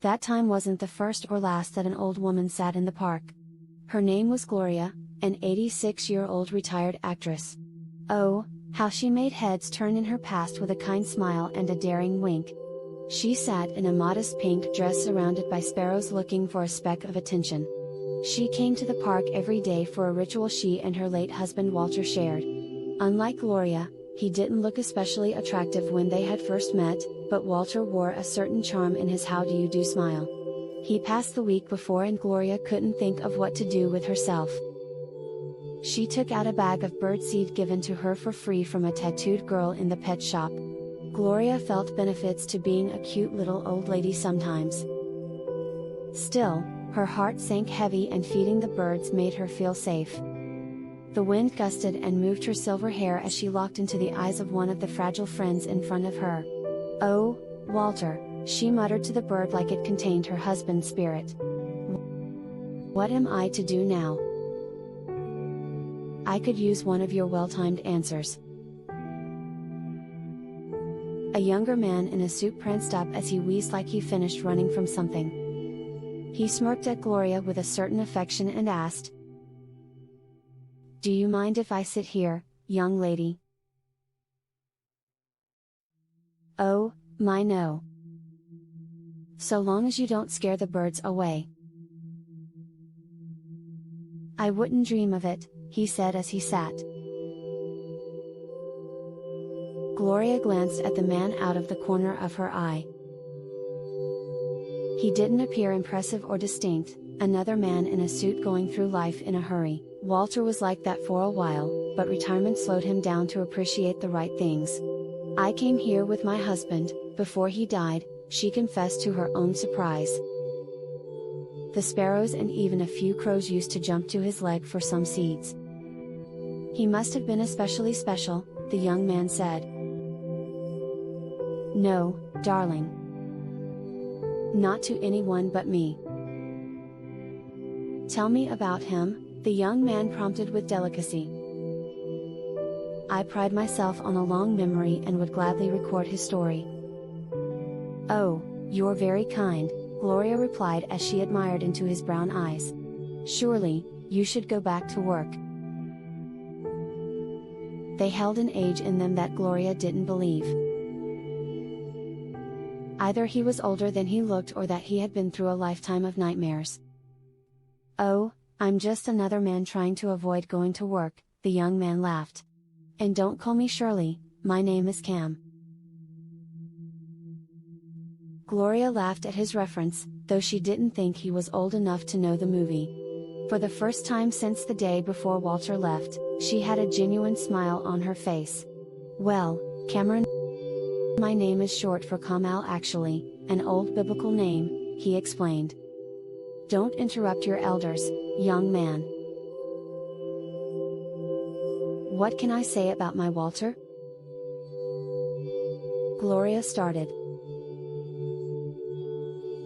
That time wasn't the first or last that an old woman sat in the park. Her name was Gloria, an 86-year-old retired actress. Oh, how she made heads turn in her past with a kind smile and a daring wink. She sat in a modest pink dress surrounded by sparrows looking for a speck of attention. She came to the park every day for a ritual she and her late husband Walter shared. Unlike Gloria, he didn't look especially attractive when they had first met, but Walter wore a certain charm in his how do you do smile. He passed the week before and Gloria couldn't think of what to do with herself. She took out a bag of birdseed given to her for free from a tattooed girl in the pet shop. Gloria felt benefits to being a cute little old lady sometimes. Still, her heart sank heavy and feeding the birds made her feel safe. The wind gusted and moved her silver hair as she looked into the eyes of one of the fragile friends in front of her. "Oh, Walter," she muttered to the bird like it contained her husband's spirit. "What am I to do now? I could use one of your well-timed answers." A younger man in a suit pranced up as he wheezed like he finished running from something. He smirked at Gloria with a certain affection and asked, "Do you mind if I sit here, young lady?" "Oh, my no. So long as you don't scare the birds away." "I wouldn't dream of it," he said as he sat. Gloria glanced at the man out of the corner of her eye. He didn't appear impressive or distinct, another man in a suit going through life in a hurry. Walter was like that for a while, but retirement slowed him down to appreciate the right things. "I came here with my husband, before he died," she confessed to her own surprise. The sparrows and even a few crows used to jump to his leg for some seeds. "He must have been especially special," the young man said. "No, darling. Not to anyone but me." "Tell me about him," the young man prompted with delicacy. "I pride myself on a long memory and would gladly record his story." "Oh, you're very kind," Gloria replied as she admired into his brown eyes. "Surely, you should go back to work." They held an age in them that Gloria didn't believe. Either he was older than he looked or that he had been through a lifetime of nightmares. "Oh, I'm just another man trying to avoid going to work," the young man laughed. "And don't call me Shirley, my name is Cam." Gloria laughed at his reference, though she didn't think he was old enough to know the movie. For the first time since the day before Walter left, she had a genuine smile on her face. "Well, Cameron, my name is short for Kamal actually, an old biblical name," he explained. "Don't interrupt your elders, young man." "What can I say about my Walter?" Gloria started.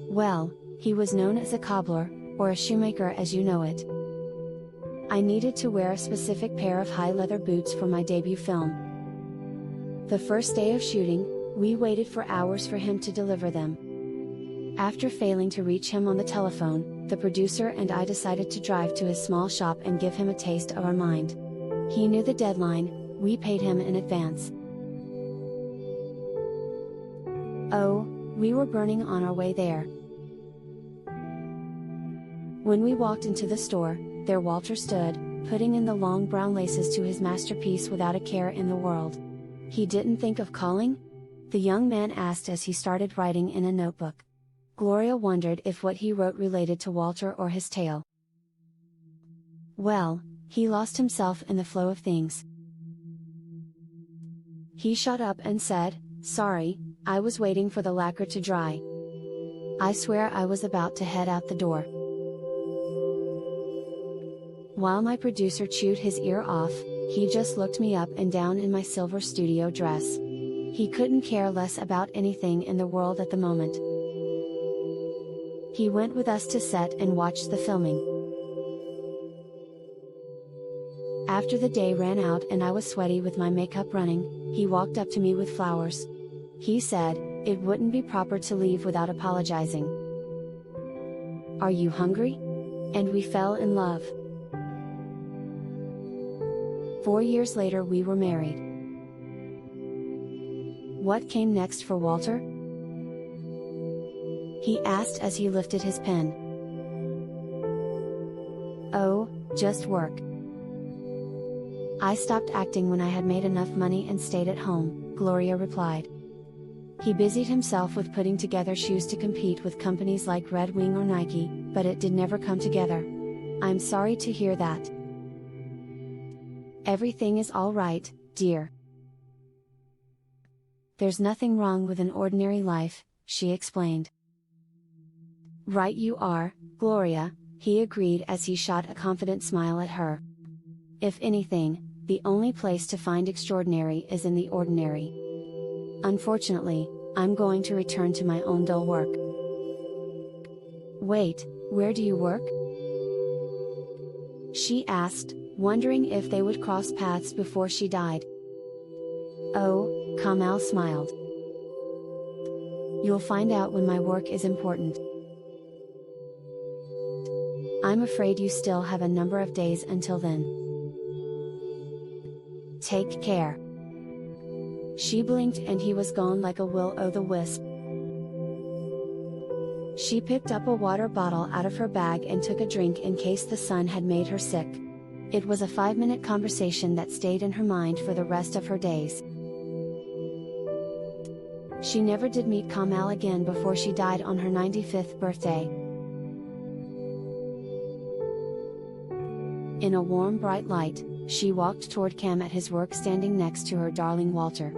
"Well, he was known as a cobbler, or a shoemaker as you know it. I needed to wear a specific pair of high leather boots for my debut film. The first day of shooting, we waited for hours for him to deliver them. After failing to reach him on the telephone, the producer and I decided to drive to his small shop and give him a taste of our mind. He knew the deadline, we paid him in advance. Oh, we were burning on our way there. When we walked into the store, there Walter stood, putting in the long brown laces to his masterpiece without a care in the world. He didn't think of calling?" the young man asked as he started writing in a notebook. Gloria wondered if what he wrote related to Walter or his tale. "Well, he lost himself in the flow of things. He shot up and said, 'Sorry, I was waiting for the lacquer to dry.' I swear I was about to head out the door. While my producer chewed his ear off, he just looked me up and down in my silver studio dress. He couldn't care less about anything in the world at the moment. He went with us to set and watched the filming. After the day ran out and I was sweaty with my makeup running, he walked up to me with flowers. He said, it wouldn't be proper to leave without apologizing. "Are you hungry?" And we fell in love. 4 years later we were married. What came next for Walter? He asked as he lifted his pen. "Oh, just work. I stopped acting when I had made enough money and stayed at home," Gloria replied. He busied himself with putting together shoes to compete with companies like Red Wing or Nike, but it did never come together. "I'm sorry to hear that." "Everything is all right, dear. There's nothing wrong with an ordinary life," she explained. "Right you are, Gloria," he agreed as he shot a confident smile at her. "If anything, the only place to find extraordinary is in the ordinary. Unfortunately, I'm going to return to my own dull work." "Wait, where do you work?" she asked, wondering if they would cross paths before she died. "Oh," Kamal smiled. "You'll find out when my work is important. I'm afraid you still have a number of days until then. Take care." She blinked and he was gone like a will-o'-the-wisp. She picked up a water bottle out of her bag and took a drink in case the sun had made her sick. It was a 5-minute conversation that stayed in her mind for the rest of her days. She never did meet Kamal again before she died on her 95th birthday. In a warm bright light, she walked toward Cam at his work standing next to her darling Walter.